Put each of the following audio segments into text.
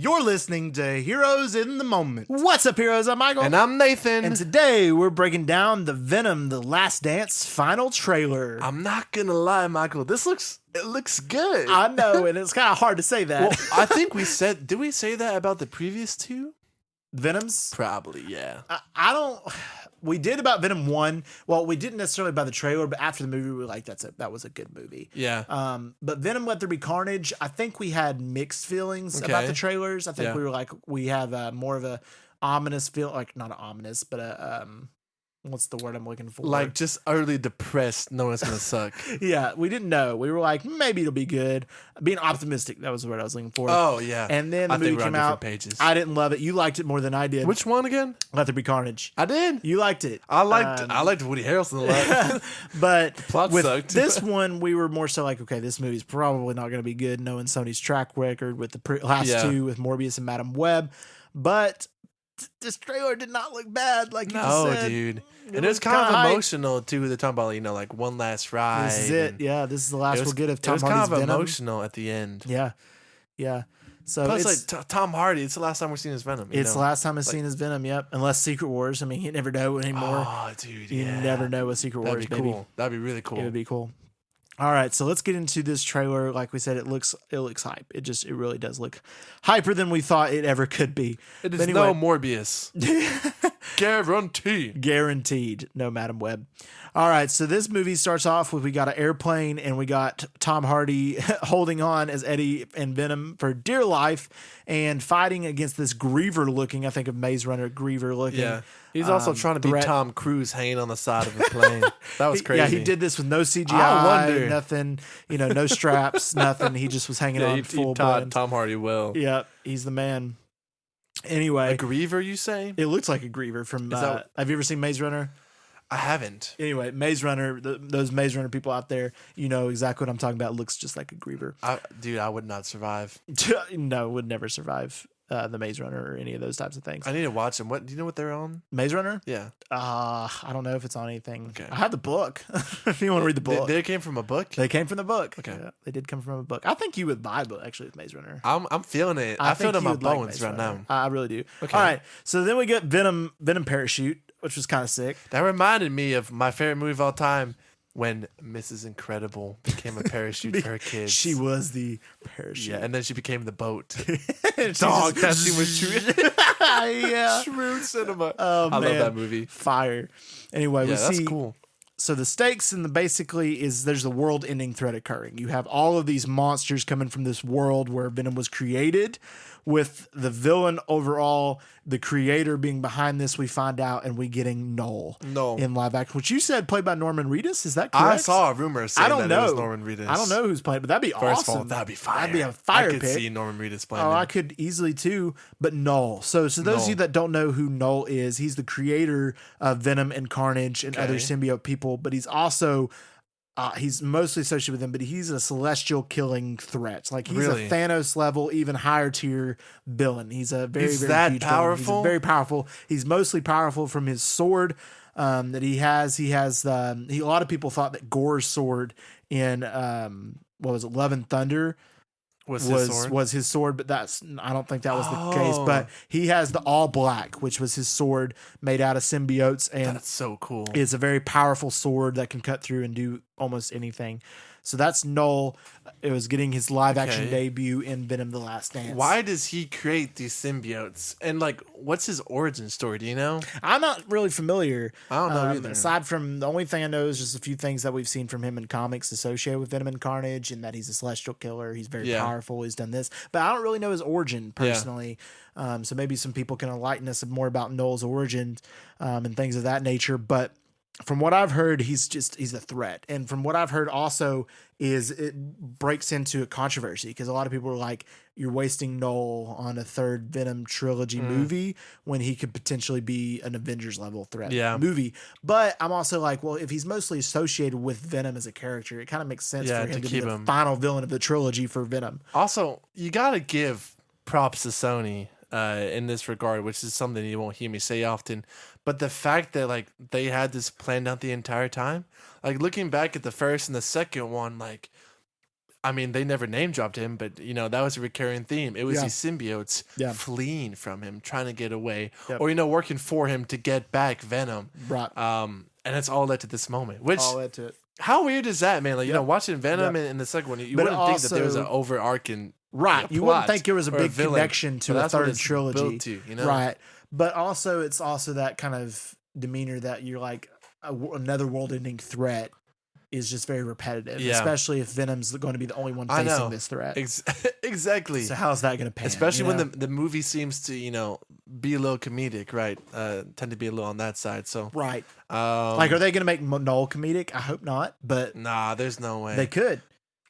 You're listening to Heroes in the Moment. What's up, heroes? I'm Michael. And I'm Nathan. And today we're breaking down the Venom The Last Dance final trailer. I'm not going to lie, Michael. It looks good. I know, and it's kind of hard to say that. Well, I think did we say that about the previous two? Venoms? Probably, yeah. We did about Venom 1. Well, we didn't necessarily by the trailer, but after the movie, we were like, that was a good movie. Yeah. But Venom Let There Be Carnage, I think we had mixed feelings about the trailers. I think we were like, we have more of a ominous feel, like not an ominous, but a, what's the word I'm looking for? Like just early depressed, knowing it's going to suck. Yeah, we didn't know. We were like, maybe it'll be good. Being optimistic, that was the word I was looking for. Oh, yeah. And then the movie came out. Pages. I didn't love it. You liked it more than I did. Which one again? Let There Be Carnage. I did. You liked it. I liked Woody Harrelson a lot. But plot with sucked. this one, we were more so like, okay, this movie's probably not going to be good, knowing Sony's track record with the last two with Morbius and Madam Web. But this trailer did not look bad, like you just said. Dude. And it's kind of emotional too. They're talking about, like one last ride. This is it. Yeah, this is the last we'll get of Tom Hardy's Venom. It was kind of Venom. emotional at the end. Yeah. So plus, like Tom Hardy, it's the last time we're seeing his Venom. It's the last time I've seen his Venom. Yep. Unless Secret Wars. I mean, you never know anymore. Oh, dude, you never know with Secret Wars. That'd be cool. That'd be really cool. It would be cool. All right, so let's get into this trailer. Like we said, it looks hype. It really does look hyper than we thought it ever could be. It is no Morbius. Guaranteed. No Madam Web. All right, so this movie starts off with we got an airplane and we got Tom Hardy holding on as Eddie and Venom for dear life and fighting against this Griever looking, I think of Maze Runner, Griever looking. Yeah. He's also trying to be Tom Cruise hanging on the side of a plane. That was crazy. Yeah, he did this with no CGI, I wonder. nothing, no straps, nothing. He just was hanging on full he taught Tom Hardy well. Yeah, he's the man. Anyway. A Griever, you say? It looks like a Griever from, have you ever seen Maze Runner? I haven't. Anyway, Maze Runner, those Maze Runner people out there, you know exactly what I'm talking about. It looks just like a Griever. Dude, I would not survive. No, would never survive the Maze Runner or any of those types of things. I need to watch them. Do you know what they're on? Maze Runner? Yeah. I don't know if it's on anything. Okay. I have the book. If you want to read the book. They came from a book? They came from the book. Okay. Yeah, they did come from a book. I think you would vibe actually with Maze Runner. I'm feeling it. I feel it in my bones right now. I really do. Okay. All right. So then we get Venom Parachute, which was kind of sick. That reminded me of my favorite movie of all time, when Mrs. Incredible became a parachute for her kids. She was the parachute. Yeah, and then she became the boat. Dog, that scene was true. Yeah. True cinema. Oh, I man. love that movie. Fire. Anyway, we that's see. Cool. So the stakes and basically is there's a world-ending threat occurring. You have all of these monsters coming from this world where Venom was created, with the villain overall, the creator being behind this. We find out, and we getting Knull in live action, which you said played by Norman Reedus. Is that correct? I saw a rumor saying that it was Norman Reedus. I don't know who's playing, but that'd be First awesome. of all, that'd be fire. That'd be a fire pick. I could see Norman Reedus playing. Oh, him. I could easily too. But Knull. So those of you that don't know who Knull is, he's the creator of Venom and Carnage and other symbiote people. But he's also he's mostly associated with them, but he's a celestial killing threat. Like he's a Thanos level, even higher tier villain. He's a very huge powerful. Villain. He's very powerful. He's mostly powerful from his sword that he has. He has a lot of people thought that Gore's sword in what was it, Love and Thunder was his sword, but I don't think that was the case. But he has the All Black, which was his sword made out of symbiotes, and that's so cool. It's a very powerful sword that can cut through and do almost anything. So that's Knull. It was getting his live action debut in Venom: The Last Dance. Why does he create these symbiotes? And what's his origin story? Do you know? I'm not really familiar. I don't know either. Aside from the only thing I know is just a few things that we've seen from him in comics associated with Venom and Carnage, and that he's a celestial killer. He's very powerful. He's done this, but I don't really know his origin personally. So maybe some people can enlighten us more about Knull's origin and things of that nature. But from what I've heard, he's a threat. And from what I've heard also is it breaks into a controversy because a lot of people are like, you're wasting Knull on a third Venom trilogy movie when he could potentially be an Avengers level threat movie. But I'm also like, well, if he's mostly associated with Venom as a character, it kind of makes sense for him to be the final villain of the trilogy for Venom. Also, you got to give props to Sony in this regard, which is something you won't hear me say often. But the fact that they had this planned out the entire time, looking back at the first and the second one, I mean, they never name dropped him, but that was a recurring theme. It was these symbiotes fleeing from him, trying to get away, or working for him to get back Venom. Right. And it's all led to this moment. Which all led to it. How weird is that, man? Like watching Venom in the second one, you wouldn't think that there was an overarching you wouldn't think there was a big connection to a third trilogy, built to, right? But also, it's also that kind of demeanor that you're like another world-ending threat. Is just very repetitive, especially if Venom's going to be the only one facing this threat. Exactly. So how's that going to pan? Especially when the movie seems to, be a little comedic, right? Tend to be a little on that side. So right. Like, are they going to make Knull comedic? I hope not. But nah, there's no way. They could.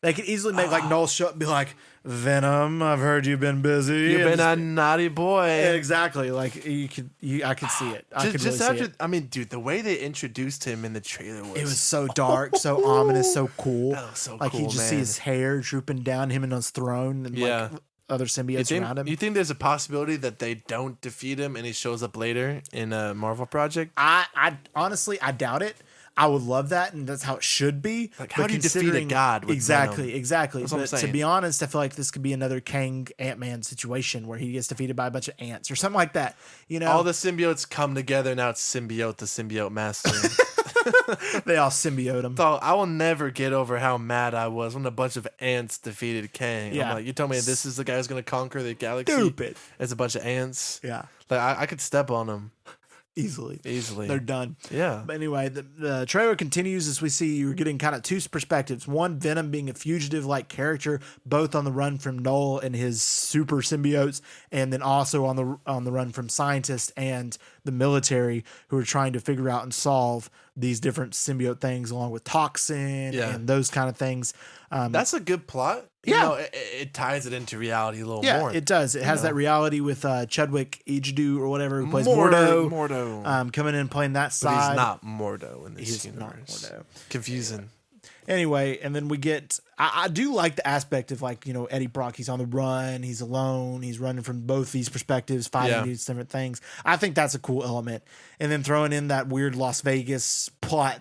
They could easily make like Knull show up and be like, Venom, I've heard you've been busy. You've been a naughty boy. Exactly. Like I could see it. I could really see it. I mean, dude, the way they introduced him in the trailer was so dark, so ominous, so cool. That was so like cool, you just see his hair drooping down, him in his throne, and like other symbiotes around him. You think there's a possibility that they don't defeat him and he shows up later in a Marvel project? I honestly doubt it. I would love that, and that's how it should be. Like, how do you defeat a god with exactly. That's but to be honest, I feel like this could be another Kang Ant-Man situation where he gets defeated by a bunch of ants or something like that. All the symbiotes come together. Now it's Symbiote, the symbiote master. They all symbiote him. So I will never get over how mad I was when a bunch of ants defeated Kang. Yeah. I'm like, you told me this is the guy who's going to conquer the galaxy? Stupid. It's a bunch of ants. Yeah. Like I could step on them. Easily. They're done. Yeah. But anyway, the trailer continues as we see you're getting kind of two perspectives. One, Venom being a fugitive-like character, both on the run from Knull and his super symbiotes, and then also on the run from scientists and the military who are trying to figure out and solve these different symbiote things, along with toxin and those kind of things. That's a good plot. It ties it into reality a little more. Yeah, it does. It has that reality with Chadwick Ejdu or whatever who plays Mordo. Coming in and playing that side. But he's not Mordo in this universe. Not Mordo. Confusing. Anyway, and then we get... I do like the aspect of Eddie Brock. He's on the run. He's alone. He's running from both these perspectives, fighting these different things. I think that's a cool element. And then throwing in that weird Las Vegas plot...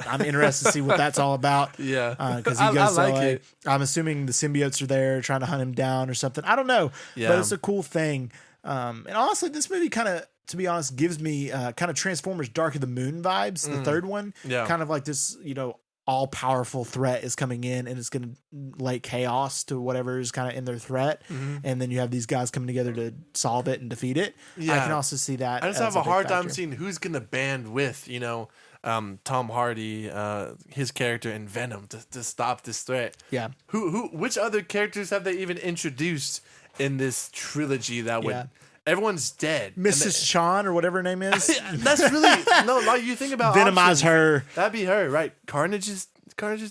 I'm interested to see what that's all about. Yeah. Because he goes to LA. It. I'm assuming the symbiotes are there trying to hunt him down or something. I don't know. Yeah. But it's a cool thing. And honestly, this movie kind of, to be honest, gives me kind of Transformers Dark of the Moon vibes. The third one. Yeah. Kind of like this, all powerful threat is coming in and it's going to lay chaos to whatever is kind of in their threat. Mm-hmm. And then you have these guys coming together to solve it and defeat it. Yeah. I can also see that. I just have a hard time seeing who's going to band with, Tom Hardy, his character in Venom to stop this threat. Yeah. Which other characters have they even introduced in this trilogy that would... Everyone's dead. Mrs. Chan or whatever her name is. That's really... No, like you think about Venomize options, her. That'd be her, right? Carnage is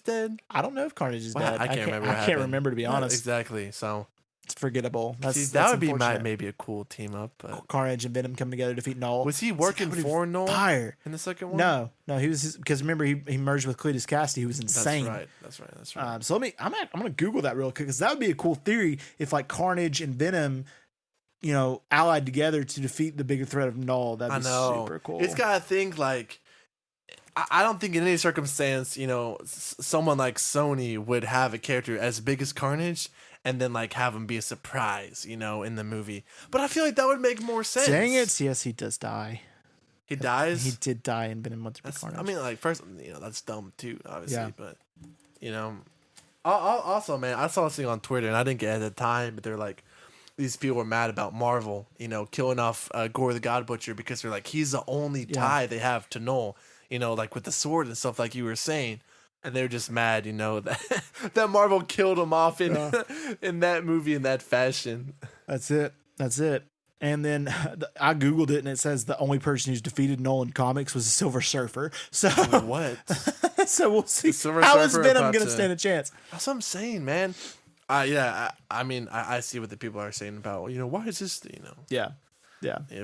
dead? I don't know if Carnage is dead. I can't remember, to be honest. Exactly, so... It's forgettable. That would be maybe a cool team up. But... Carnage and Venom coming together to defeat Knull. Was he working for Knull in the second one? No, he was because remember he merged with Cletus Cassidy, who was insane. That's right. So I'm gonna Google that real quick because that would be a cool theory if like Carnage and Venom, allied together to defeat the bigger threat of Knull. That'd be super cool. It's gotta think like. I don't think in any circumstance, someone like Sony would have a character as big as Carnage and then like have him be a surprise, in the movie. But I feel like that would make more sense. Dang it! Yes, he does die. He dies. He did die in Venom Once Upon Carnage. I mean, like first, that's dumb too, obviously. Yeah. But also, man, I saw this thing on Twitter and I didn't get it at the time, but they're like. These people were mad about Marvel, killing off Gore the God Butcher because they're like, he's the only tie they have to Knull, like with the sword and stuff like you were saying. And they're just mad, that Marvel killed him off in that movie in that fashion. That's it. And then I Googled it and it says the only person who's defeated Knull in comics was a Silver Surfer. So what? So we'll see. How is Venom going to stand a chance? That's what I'm saying, man. I mean, I see what the people are saying about, why is this, a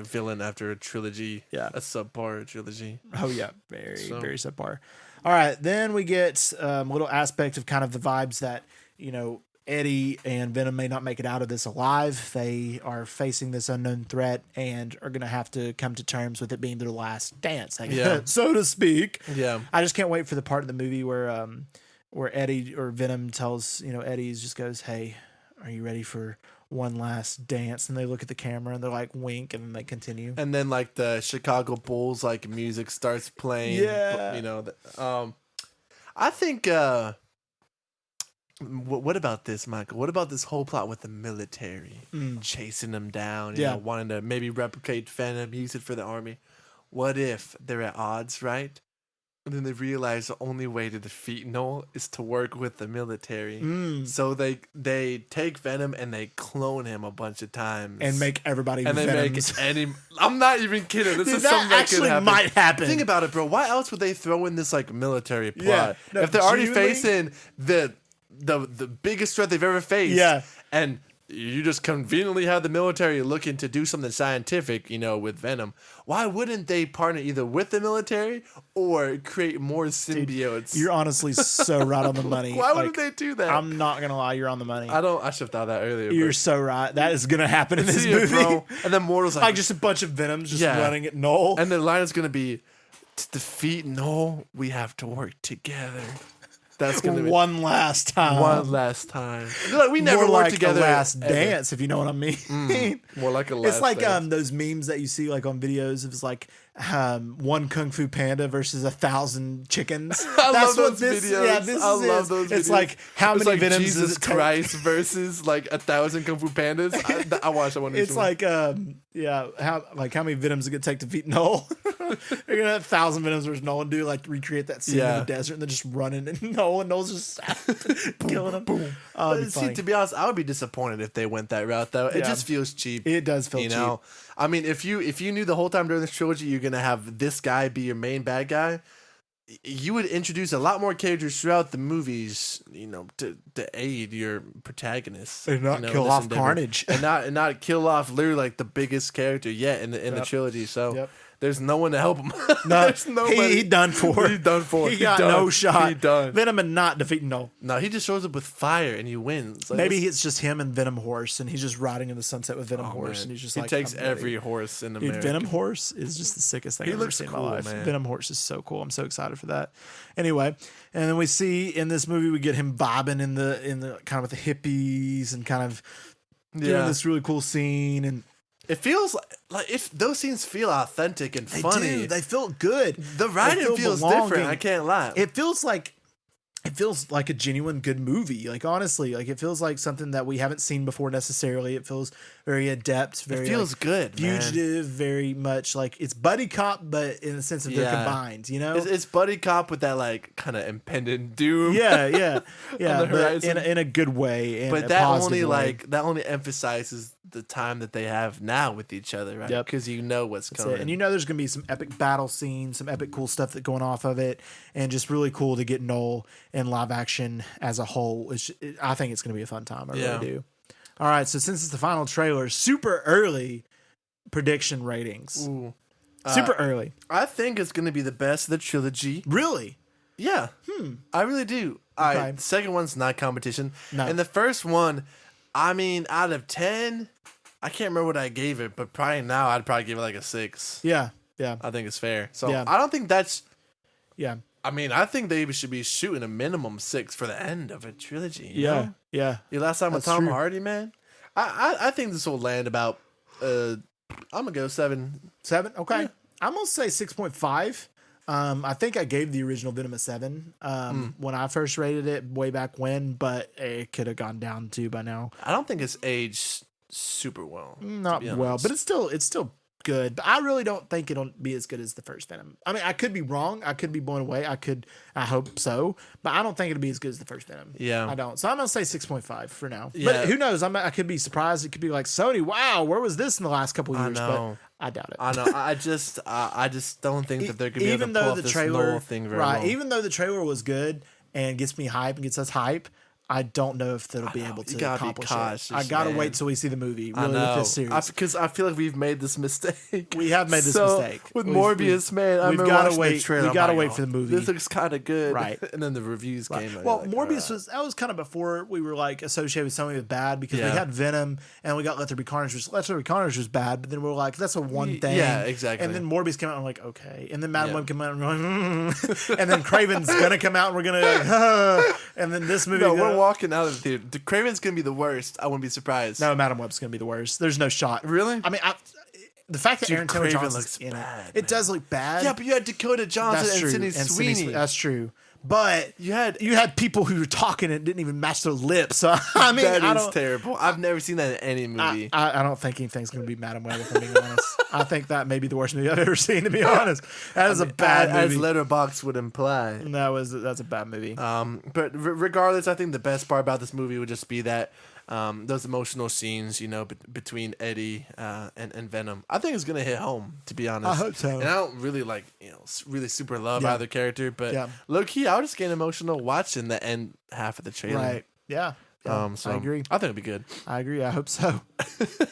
villain after a trilogy, a subpar trilogy. Oh, yeah, very subpar. All right, then we get a little aspect of kind of the vibes that, Eddie and Venom may not make it out of this alive. They are facing this unknown threat and are going to have to come to terms with it being their last dance, so to speak. Yeah. I just can't wait for the part of the movie where where Eddie or Venom tells, Eddie just goes, "Hey, are you ready for one last dance?" And they look at the camera and they're like wink, and then they continue. And then like the Chicago Bulls like music starts playing. Yeah. I think what about this, Michael? What about this whole plot with the military chasing them down, wanting to maybe replicate Venom, use it for the army? What if they're at odds, right? And then they realize the only way to defeat Knull is to work with the military. So they take Venom and they clone him a bunch of times and make everybody. And Venoms. they make I'm not even kidding. This is that something that actually could happen. might happen. Think about it, bro. Why else would they throw in this like military plot? Yeah, no, if they're already facing the biggest threat they've ever faced, and you just conveniently have the military looking to do something scientific, with Venom. Why wouldn't they partner either with the military or create more symbiotes? Dude, you're honestly so right on the money. Why wouldn't they do that? I'm not gonna lie, you're on the money. I should have thought that earlier. You're so right. That is gonna happen in this movie, bro. And then Mortal's like just a bunch of Venoms just running at Knull. And the line is gonna be, to defeat Knull, we have to work together. That's gonna be one last time. One last time. Like, we never more worked like together. A last dance, if you know what I mean. More like a last. It's like dance. Those memes that you see like on videos. It's like one Kung Fu Panda versus 1,000 chickens. I love those videos. Yeah, this I love those videos. It's like how many like Venoms Jesus does it take? Christ versus like 1,000 Kung Fu Pandas. I watched that one. It's like how many Venoms it could take to defeat Knull? They're gonna have 1,000 Venoms versus Knull and recreate that scene in the desert, and then just running and Knull's just killing him. Boom. See, to be honest, I would be disappointed if they went that route though. It just feels cheap. It does feel cheap. I mean, if you knew the whole time during this trilogy you're gonna have this guy be your main bad guy, you would introduce a lot more characters throughout the movies, to aid your protagonists and not kill off Carnage, and not kill off literally like the biggest character yet in the trilogy. So. There's no one to help him. No, he done for. He's done for. He got no shot. He done. Venom and not defeating Knull. No, he just shows up with fire and he wins. Like, maybe it's just him and Venom Horse, and he's just riding in the sunset with Venom Horse, and he's just he takes every horse in America. Dude, Venom Horse is just the sickest thing I've ever seen in my life. Man. Venom Horse is so cool. I'm so excited for that. Anyway, and then we see in this movie we get him bobbing in the kind of with the hippies and kind of doing this really cool scene and. It feels like if those scenes feel authentic and funny. They feel good. The writing feels different. I can't lie. It feels like a genuine good movie. Like honestly, like it feels like something that we haven't seen before necessarily. It feels very adept. Very it feels good. Fugitive. Man. Very much like it's buddy cop, but in the sense of they're combined. It's buddy cop with that like kind of impending doom. Yeah. But in a good way. But that only emphasizes the time that they have now with each other, right? Because what's coming. And there's going to be some epic battle scenes, some epic cool stuff that's going off of it, and just really cool to get Knull in live action as a whole. I think it's going to be a fun time. I really do. All right, so since it's the final trailer, super early prediction ratings. Ooh. Super early. I think it's going to be the best of the trilogy. Really? Yeah. I really do. Okay. The second one's not competition. No. And the first one, I mean, out of 10, I can't remember what I gave it, but probably now I'd probably give it like a 6. Yeah. I think it's fair. So I don't think that's... Yeah. I mean, I think they should be shooting a minimum 6 for the end of a trilogy. You know? Yeah. Your last time with Tom Hardy, man. I think this will land about... I'm going to go 7. 7? Okay. Yeah. I'm going to say 6.5. I think I gave the original Venom a 7 when I first rated it way back when, but it could have gone down too by now. I don't think it's aged super well. Not well, but it's still good. But I really don't think it'll be as good as the first Venom. I mean, I could be wrong. I could be blown away. I hope so, but I don't think it'll be as good as the first Venom. Yeah, I don't. So I'm gonna say 6.5 for now. Yeah. But who knows? I could be surprised. It could be like Sony. Wow, where was this in the last couple of years? I know. But I doubt it. I know. I just don't think that they're gonna be able to pull off this Knull thing very well. Even though the trailer was good and gets me hype and gets us hype, I don't know if they'll be able to accomplish it. I gotta wait till we see the movie. Really, with this series, because I feel like we've made this mistake. We have made this mistake with Morbius. We've got to wait. We got to wait for the movie. This looks kind of good, right? And then the reviews came out. Well, Morbius was kind of before we were like associated with something that was bad, because we had Venom and we got Let There Be Carnage. Let There Be Carnage was bad, but then we were like, that's a one thing. Yeah, exactly. And then Morbius came out and we're like, okay. And then Madam Web came out and we're like, and then Craven's gonna come out and we're gonna like, and then this movie. No, we're walking out of the theater. Craven's gonna be the worst. I wouldn't be surprised. No, Madam Web's gonna be the worst. There's no shot. Really? I mean, the fact that Aaron Taylor Johnson's in it does look bad. Yeah, but you had Dakota Johnson and Sydney Sweeney. That's true. But you had people who were talking and didn't even match their lips. So I mean, that is terrible. I've never seen that in any movie. I don't think anything's going to be Madam Web, if I'm being honest. I think that may be the worst movie I've ever seen, to be honest. That is a bad movie. As Letterboxd would imply. That's a bad movie. But regardless, I think the best part about this movie would just be that those emotional scenes, between Eddie and Venom. I think it's gonna hit home, to be honest. I hope so. And I don't really really super love either character, but low key, I was just getting emotional watching the end half of the trailer. Right? Yeah. So I agree. I think it'll be good. I agree. I hope so.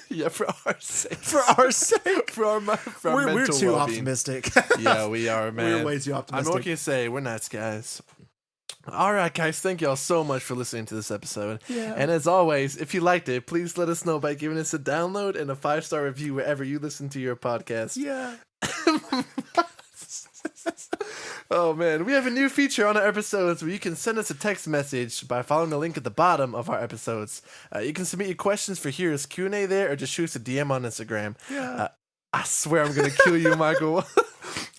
Yeah, for our sake. For our sake. We're too well-being. Optimistic. Yeah, we are, man. We're way too optimistic. I'm what can you say? We're nice guys. All right, guys. Thank y'all so much for listening to this episode. Yeah. And as always, if you liked it, please let us know by giving us a download and a 5-star review wherever you listen to your podcast. Yeah. Oh, man. We have a new feature on our episodes where you can send us a text message by following the link at the bottom of our episodes. You can submit your questions for Heroes Q&A there, or just shoot us a DM on Instagram. Yeah. I swear I'm going to kill you, Michael.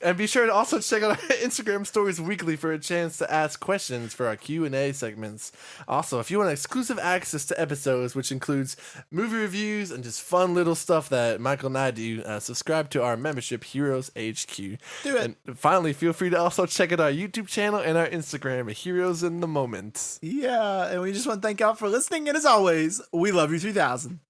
And be sure to also check out our Instagram stories weekly for a chance to ask questions for our Q&A segments. Also, if you want exclusive access to episodes, which includes movie reviews and just fun little stuff that Michael and I do, subscribe to our membership, Heroes HQ. Do it. And finally, feel free to also check out our YouTube channel and our Instagram, Heroes in the Moment. Yeah, and we just want to thank y'all for listening. And as always, we love you 3000.